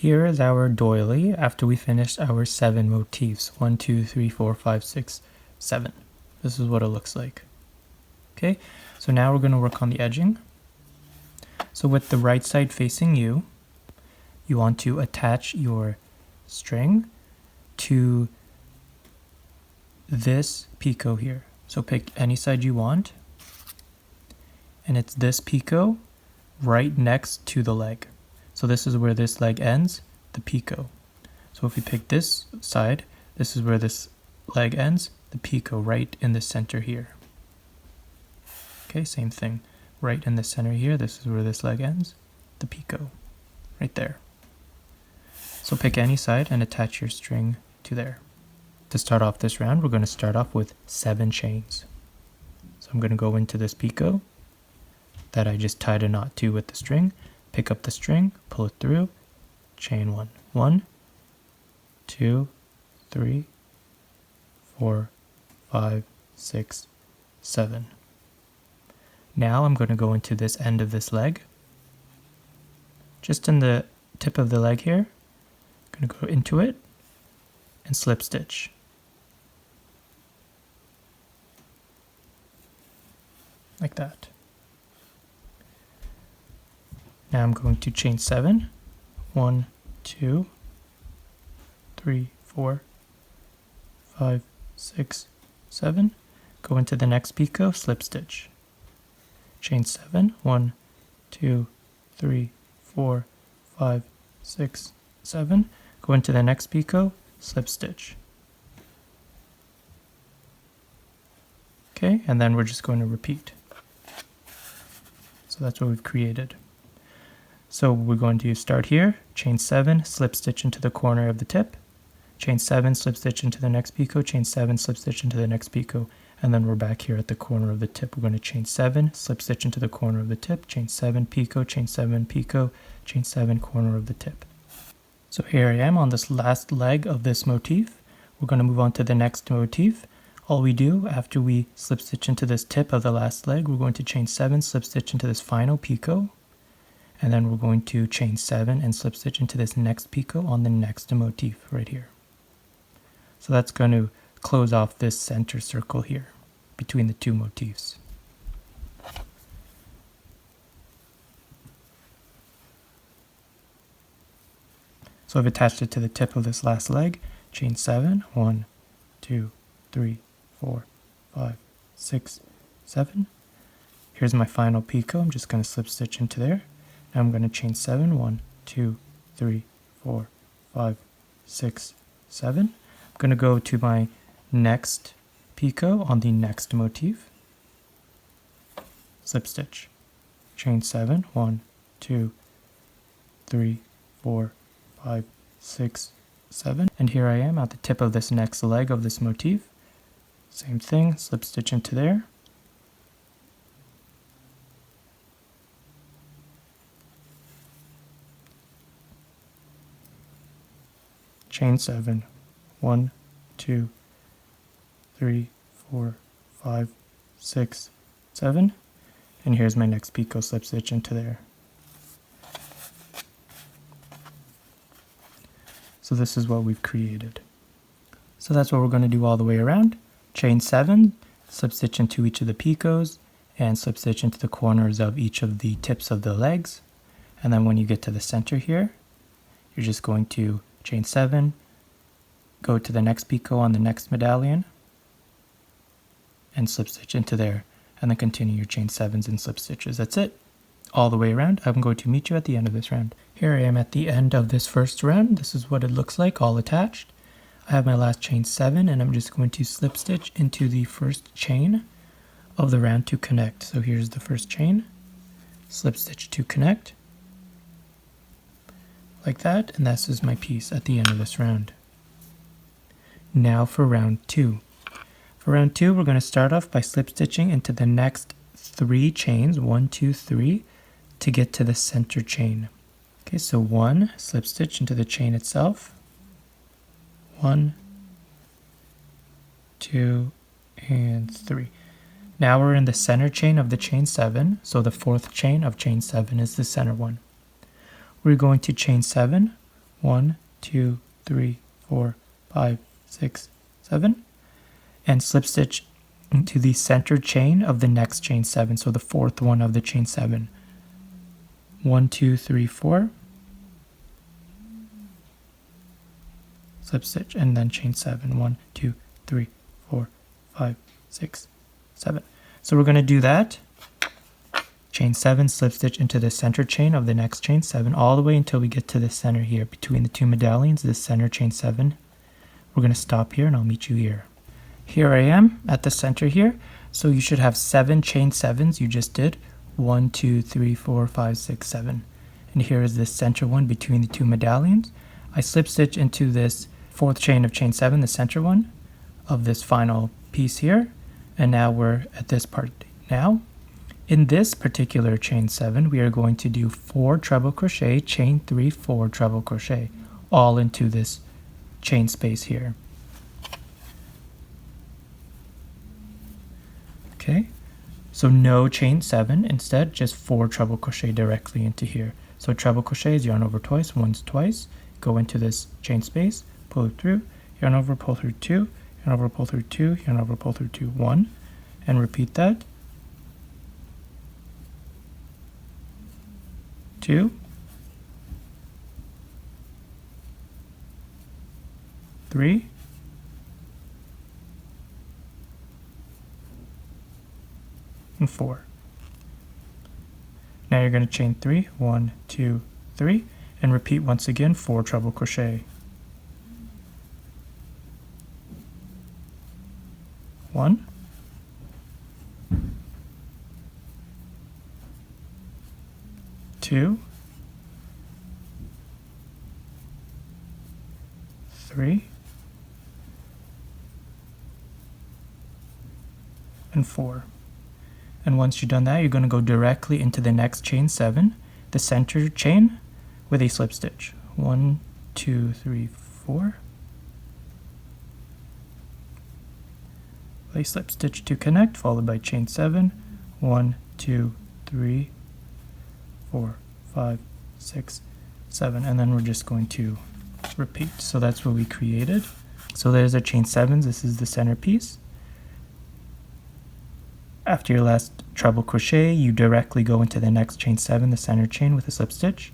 Here is our doily after we finished our 7 motifs. 1, 2, 3, 4, 5, 6, 7. This is what it looks like. Okay, so now we're going to work on the edging. So with the right side facing you, you want to attach your string to this picot here. So pick any side you want, and it's this picot right next to the leg. So this is where this leg ends, the picot. So if we pick this side, this is where this leg ends, the picot right in the center here. Okay, same thing. Right in the center here, this is where this leg ends, the picot, right there. So pick any side and attach your string to there. To start off this round, we're going to start off with 7 chains. So I'm going to go into this picot that I just tied a knot to with the string, pick up the string, pull it through, chain 1. 1, 2, 3, 4, 5, 6, 7. Now I'm going to go into this end of this leg. Just in the tip of the leg here, I'm going to go into it and slip stitch. Like that. Now I'm going to chain 7. 1, 2, 3, 4, 5, 6, 7. Go into the next picot, slip stitch. Chain 7. 1, 2, 3, 4, 5, 6, 7. Go into the next picot, slip stitch. Okay, and then we're just going to repeat. So that's what we've created. So we're going to start here, chain 7, slip stitch into the corner of the tip, chain 7, slip stitch into the next picot, chain 7, slip stitch into the next picot, and then we're back here at the corner of the tip. We're going to chain 7, slip stitch into the corner of the tip, chain 7, picot, chain 7, picot, chain 7, corner of the tip. So here I am on this last leg of this motif. We're going to move on to the next motif. All we do after we slip stitch into this tip of the last leg, we're going to chain 7, slip stitch into this final picot, and then we're going to chain 7 and slip stitch into this next picot on the next motif right here. So that's going to close off this center circle here between the 2 motifs. So I've attached it to the tip of this last leg, chain 7, 1, 2, 3, 4, 5, 6, 7. Here's my final picot. I'm just going to slip stitch into there. Now I'm going to chain 7, 1, 2, 3, 4, 5, 6, 7. I'm going to go to my next picot on the next motif. Slip stitch. Chain 7, 1, 2, 3, 4, 5, 6, 7. And here I am at the tip of this next leg of this motif. Same thing, slip stitch into there. Chain 7, 1, 2, 3, 4, 5, 6, 7. And here's my next picot, slip stitch into there. So this is what we've created. So that's what we're going to do all the way around. Chain 7, slip stitch into each of the picots, and slip stitch into the corners of each of the tips of the legs. And then when you get to the center here, you're just going to chain 7, go to the next picot on the next medallion, and slip stitch into there, and then continue your chain 7s and slip stitches. That's it. All the way around. I'm going to meet you at the end of this round. Here I am at the end of this first round. This is what it looks like, all attached. I have my last chain 7, and I'm just going to slip stitch into the first chain of the round to connect. So here's the first chain, slip stitch to connect, like that, and this is my piece at the end of this round. Now for round 2. For round 2, we're going to start off by slip stitching into the next 3 chains, 1, 2, 3, to get to the center chain. Okay, so 1, slip stitch into the chain itself, 1, 2, and 3. Now we're in the center chain of the chain 7, so the 4th chain of chain 7 is the center one. We're going to chain 7, 1, 2, 3, 4, 5, 6, 7, and slip stitch into the center chain of the next chain 7, so the fourth one of the chain 7. 1, 2, 3, 4, slip stitch, and then chain 7. 1, 2, 3, 4, 5, 6, 7. So we're going to do that. Chain 7, slip stitch into the center chain of the next chain 7 all the way until we get to the center here between the two medallions, this center chain 7. We're going to stop here and I'll meet you here. Here I am at the center here. So you should have 7 chain 7s you just did. 1, 2, 3, 4, 5, 6, 7. And here is this center one between the two medallions. I slip stitch into this fourth chain of chain 7, the center one of this final piece here. And now we're at this part now. In this particular chain 7, we are going to do 4 treble crochet, chain 3, 4 treble crochet, all into this chain space here. Okay, so no chain 7, instead just 4 treble crochet directly into here. So treble crochet is yarn over twice, once, twice, go into this chain space, pull it through, yarn over, pull through 2, yarn over, pull through 2, yarn over, pull through 2, 1, and repeat that. 2, 3, and 4. Now you're going to chain 3, 1, 2, 3, and repeat once again 4 treble crochet. 1, 2, 3, and 4. And once you've done that, you're going to go directly into the next chain 7, the center chain, with a slip stitch. 1, 2, 3, 4. A slip stitch to connect, followed by chain 7. 1, 2, 3, 4, 5, 6, 7, and then we're just going to repeat. So that's what we created. So there's our chain 7s. This is the center piece. After your last treble crochet, you directly go into the next chain 7, the center chain, with a slip stitch.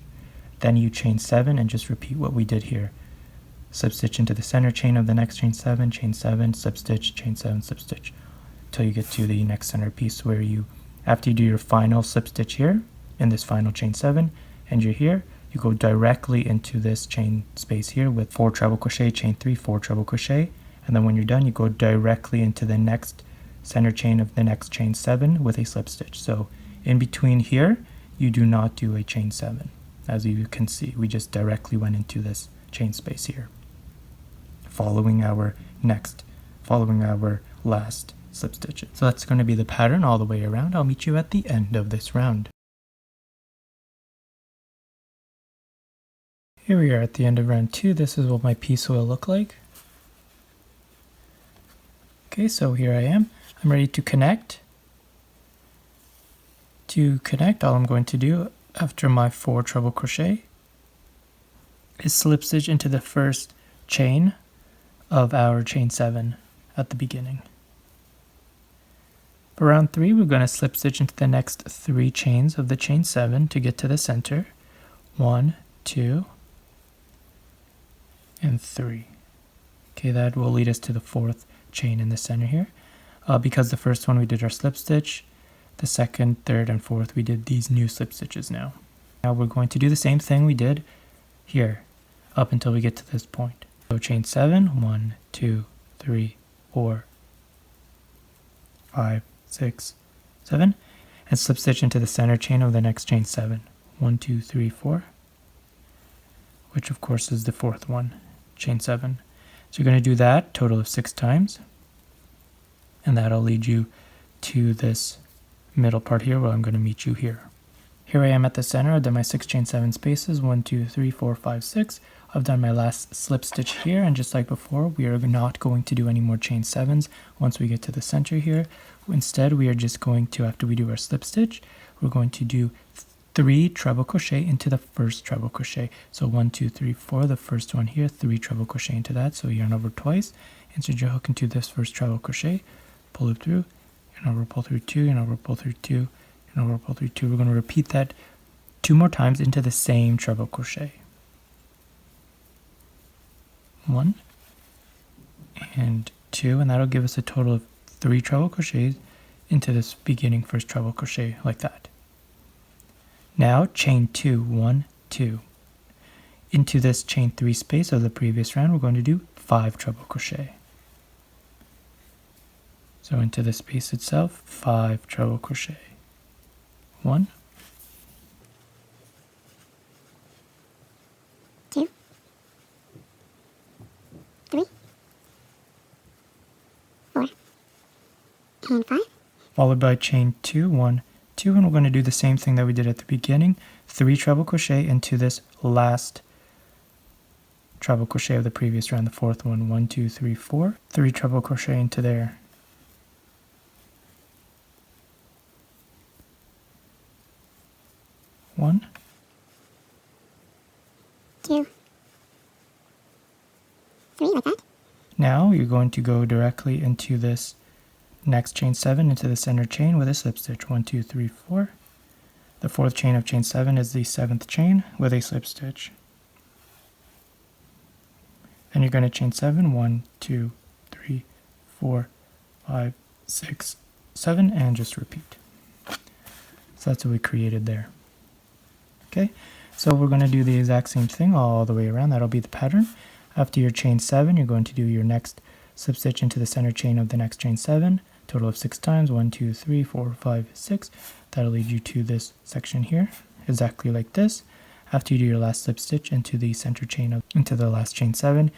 Then you chain 7 and just repeat what we did here. Slip stitch into the center chain of the next chain 7, slip stitch, chain 7, slip stitch, until you get to the next center piece where you, after you do your final slip stitch here in this final chain 7 and you're here, you go directly into this chain space here with 4 treble crochet, chain 3, 4 treble crochet, and then when you're done, you go directly into the next center chain of the next chain 7 with a slip stitch. So in between here, you do not do a chain 7. As you can see, we just directly went into this chain space here, following our last slip stitches. So that's going to be the pattern all the way around. I'll meet you at the end of this round. Here we are at the end of round 2. This is what my piece will look like. Okay, so here I am. I'm ready to connect. To connect, all I'm going to do after my 4 treble crochet is slip stitch into the first chain of our chain 7 at the beginning. For round 3, we're going to slip stitch into the next 3 chains of the chain 7 to get to the center. 1, 2, and 3. Okay, that will lead us to the 4th chain in the center here. Because the first one we did our slip stitch, the second, third, and fourth we did these new slip stitches now. Now we're going to do the same thing we did here up until we get to this point. So chain 7, 1, 2, 3, 4, 5, 6, 7, and slip stitch into the center chain of the next chain 7. 1, 2, 3, 4, which of course is the 4th one, chain 7. So you're going to do that total of 6 times, and that'll lead you to this middle part here where I'm going to meet you here. Here I am at the center. I've done my 6 chain 7 spaces, 1, 2, 3, 4, 5, 6. I've done my last slip stitch here, and just like before, we are not going to do any more chain 7s once we get to the center here. Instead, we are just going to, after we do our slip stitch, we're going to do 3 treble crochet into the first treble crochet. So 1, 2, 3, 4, the first one here, 3 treble crochet into that. So yarn over twice, insert your hook into this first treble crochet, pull it through, yarn over, pull through 2, yarn over, pull through 2, yarn over, pull through 2. We're going to repeat that 2 more times into the same treble crochet. 1 and 2, and that'll give us a total of 3 treble crochets into this beginning first treble crochet like that. Now chain 2, 1, 2. Into this chain 3 space of the previous round, we're going to do 5 treble crochet. So into the space itself, 5 treble crochet. 1, 2, 3, 4, and 5. Followed by chain 2, 1, 2, and we're going to do the same thing that we did at the beginning, 3 treble crochet into this last treble crochet of the previous round, the fourth one, 1, 2, 3, 4, 3 treble crochet into there. One, 2, 3, like that. now you're going to go directly into this next chain 7 into the center chain with a slip stitch. 1, 2, 3, 4. The fourth chain of chain 7 is the 7th chain with a slip stitch. And you're going to chain 7, 1, 2, 3, 4, 5, 6, 7, and just repeat. So that's what we created there. Okay, so we're going to do the exact same thing all the way around. That'll be the pattern. After your chain 7, you're going to do your next slip stitch into the center chain of the next chain 7, total of 6 times, 1, 2, 3, 4, 5, 6. That'll lead you to this section here, exactly like this. After you do your last slip stitch into the center chain into the last chain 7,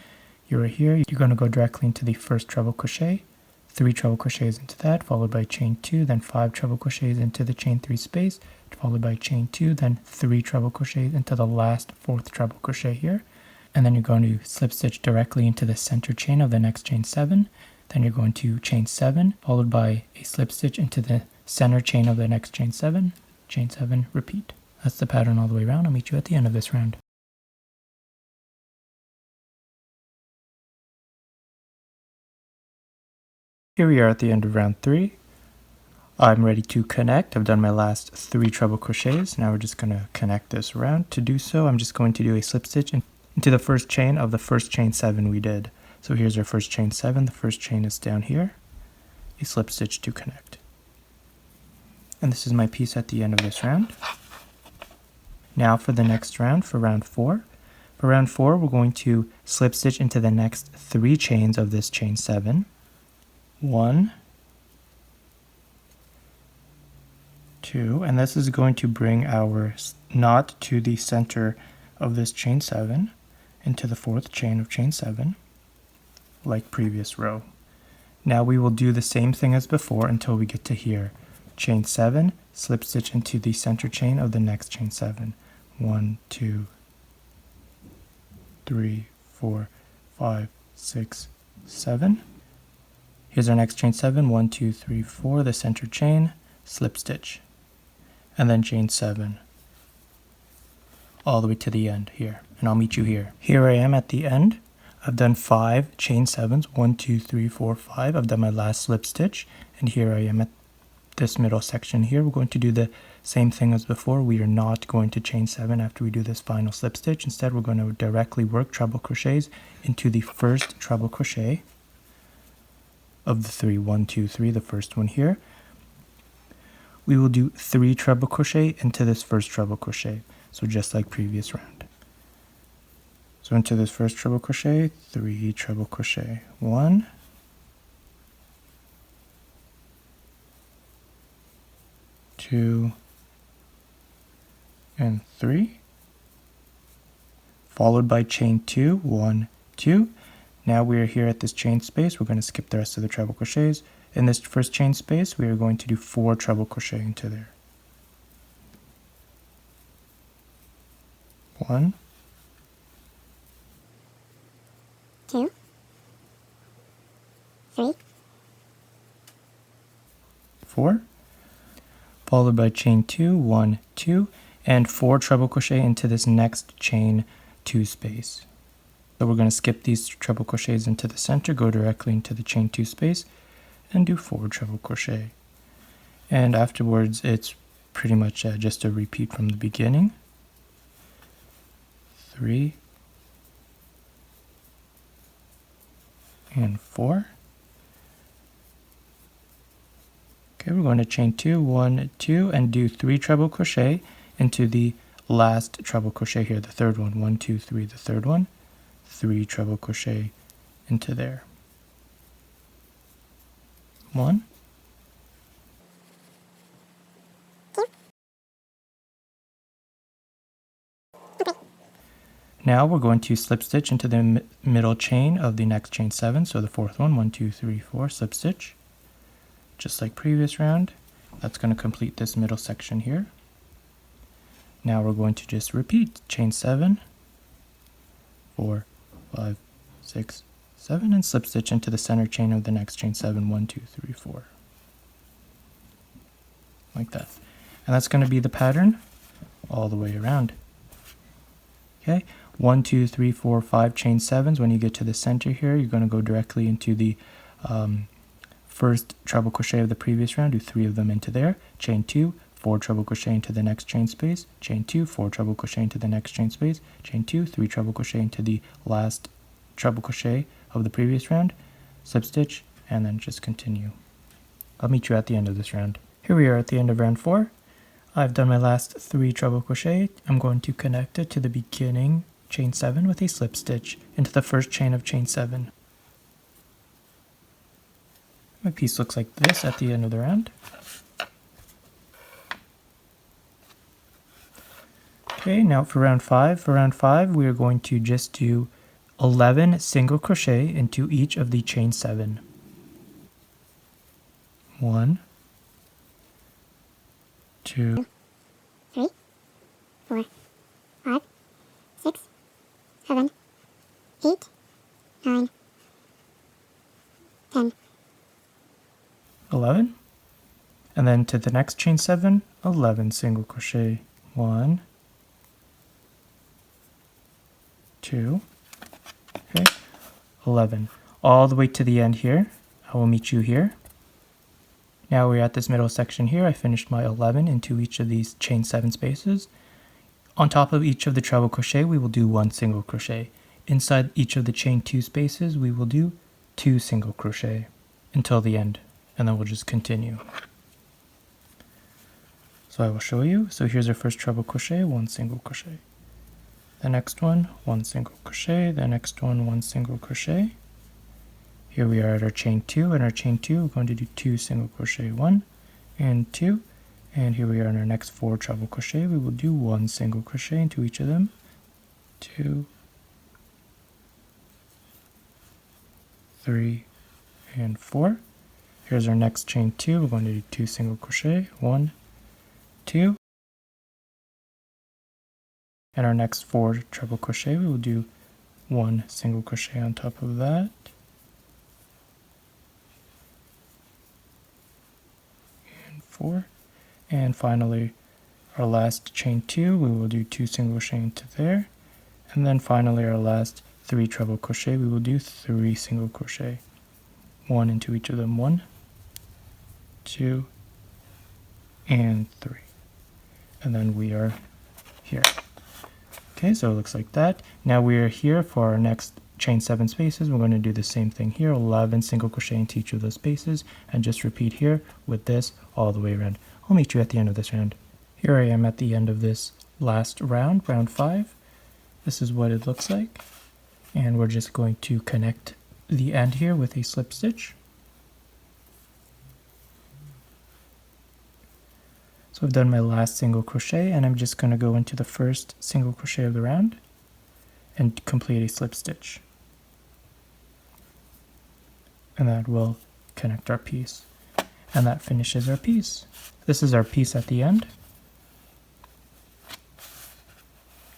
you're here. You're going to go directly into the first treble crochet, 3 treble crochets into that, followed by chain 2, then 5 treble crochets into the chain 3 space, followed by chain 2, then 3 treble crochets into the last 4th treble crochet here. And then you're going to slip stitch directly into the center chain of the next chain 7. Then you're going to chain 7, followed by a slip stitch into the center chain of the next chain 7, repeat. That's the pattern all the way around. I'll meet you at the end of this round. Here we are at the end of round 3. I'm ready to connect. I've done my last 3 treble crochets. Now we're just going to connect this round. To do so, I'm just going to do a slip stitch into the first chain of the first chain 7 we did. So here's our first chain 7. The first chain is down here. A slip stitch to connect. And this is my piece at the end of this round. Now for the next round, for round 4. For round 4, we're going to slip stitch into the next 3 chains of this chain 7. 1, 2, and this is going to bring our knot to the center of this chain 7 into the 4th chain of chain 7, like previous row. Now we will do the same thing as before until we get to here. Chain 7, slip stitch into the center chain of the next chain 7. 1, 2, 3, 4, 5, 6, 7. Here's our next chain 7, 1, 2, 3, 4, the center chain, slip stitch, and then chain 7, all the way to the end here, and I'll meet you here. Here I am at the end. I've done 5 chain 7s, 1, 2, 3, 4, 5. I've done my last slip stitch, and here I am at this middle section here. We're going to do the same thing as before. We are not going to chain 7 after we do this final slip stitch. Instead, we're going to directly work treble crochets into the first treble crochet of the 3, 1, 2, 3, the first one here. We will do 3 treble crochet into this first treble crochet, so just like previous round. So into this first treble crochet, 3 treble crochet, 1, 2, and 3, followed by chain 2, 1, 2. Now we are here at this chain space. We're going to skip the rest of the treble crochets. In this first chain space, we are going to do 4 treble crochet into there. 1, 2, 3, 4, followed by chain 2, 1, 2, and 4 treble crochet into this next chain 2 space. So we're going to skip these treble crochets into the center, go directly into the chain 2 space, and do 4 treble crochet. And afterwards, it's pretty much just a repeat from the beginning. 3 and 4. Okay, we're going to chain 2, 1, 2, and do 3 treble crochet into the last treble crochet here, the third one. 1, 2, 3, the third one. 3 treble crochet into there. 1. Now we're going to slip stitch into the middle chain of the next chain 7, so the fourth one, 1, 2, 3, 4, slip stitch. Just like previous round, that's going to complete this middle section here. Now we're going to just repeat, chain 7, 4, 5, 6, 7, and slip stitch into the center chain of the next chain 7, 1, 2, 3, 4. Like that. And that's going to be the pattern all the way around. Okay, 1, 2, 3, 4, 5 chain 7s. When you get to the center here, you're going to go directly into the first treble crochet of the previous round, do 3 of them into there, chain 2, 4 treble crochet into the next chain space, chain 2, 4 treble crochet into the next chain space, chain 2, 3 treble crochet into the last treble crochet of the previous round, slip stitch, and then just continue. I'll meet you at the end of this round. Here we are at the end of round 4. I've done my last 3 treble crochet. I'm going to connect it to the beginning chain 7 with a slip stitch into the first chain of chain 7. My piece looks like this at the end of the round. Okay, now for round 5. For round 5, we are going to just do 11 single crochet into each of the chain 7. 1, 2, 3, 4, 5, 6, 7, 8, 9, 10. 11, and then to the next chain 7, 11 single crochet. 1, 2, okay, 11. All the way to the end here. I will meet you here. Now we're at this middle section here. I finished my 11 into each of these chain 7 spaces. On top of each of the treble crochet, we will do 1 single crochet. Inside each of the chain 2 spaces, we will do 2 single crochet until the end, and then we'll just continue. So I will show you. So here's our first treble crochet, 1 single crochet. The next one, 1 single crochet. The next one, 1 single crochet. Here we are at our chain 2, and our chain 2, we're going to do 2 single crochet, 1 and 2. And here we are in our next 4 treble crochet. We will do 1 single crochet into each of them. 2, 3, and 4. Here's our next chain 2. We're going to do 2 single crochet, 1, 2. And our next 4 treble crochet, we will do 1 single crochet on top of that. And 4. And finally, our last chain 2, we will do 2 single crochet into there. And then finally, our last 3 treble crochet, we will do 3 single crochet. 1 into each of them. 1, 2, and 3. And then we are here. Okay, so it looks like that. Now we are here for our next chain 7 spaces. We're going to do the same thing here, 11 single crochet into each of those spaces, and just repeat here with this all the way around. I'll meet you at the end of this round. Here I am at the end of this last round, round 5. This is what it looks like. And we're just going to connect the end here with a slip stitch. So I've done my last single crochet, and I'm just going to go into the first single crochet of the round and complete a slip stitch. And that will connect our piece. And that finishes our piece. This is our piece at the end.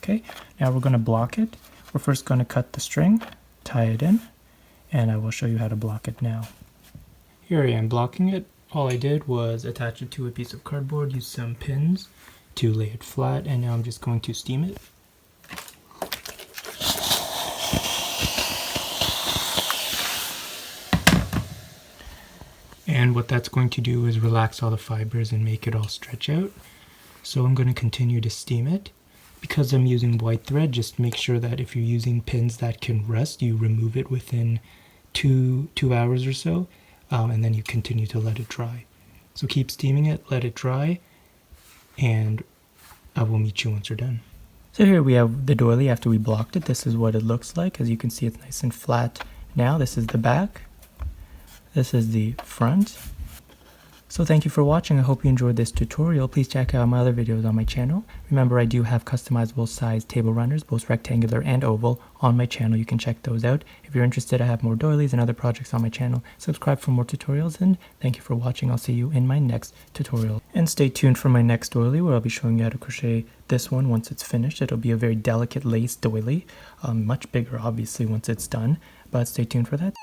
Okay, now we're going to block it. We're first going to cut the string, tie it in, and I will show you how to block it now. Here I am blocking it. All I did was attach it to a piece of cardboard, use some pins, to lay it flat, and now I'm just going to steam it. And what that's going to do is relax all the fibers and make it all stretch out. So I'm going to continue to steam it. Because I'm using white thread, just make sure that if you're using pins that can rust, you remove it within two hours or so, and then you continue to let it dry. So keep steaming it, let it dry, and I will meet you once you're done. So here we have the doily after we blocked it. This is what it looks like. As you can see, it's nice and flat now. This is the back. This is the front. So thank you for watching. I hope you enjoyed this tutorial. Please check out my other videos on my channel. Remember, I do have customizable size table runners, both rectangular and oval, on my channel. You can check those out. If you're interested, I have more doilies and other projects on my channel. Subscribe for more tutorials, and thank you for watching. I'll see you in my next tutorial. And stay tuned for my next doily, where I'll be showing you how to crochet this one once it's finished. It'll be a very delicate lace doily, much bigger obviously once it's done, but stay tuned for that.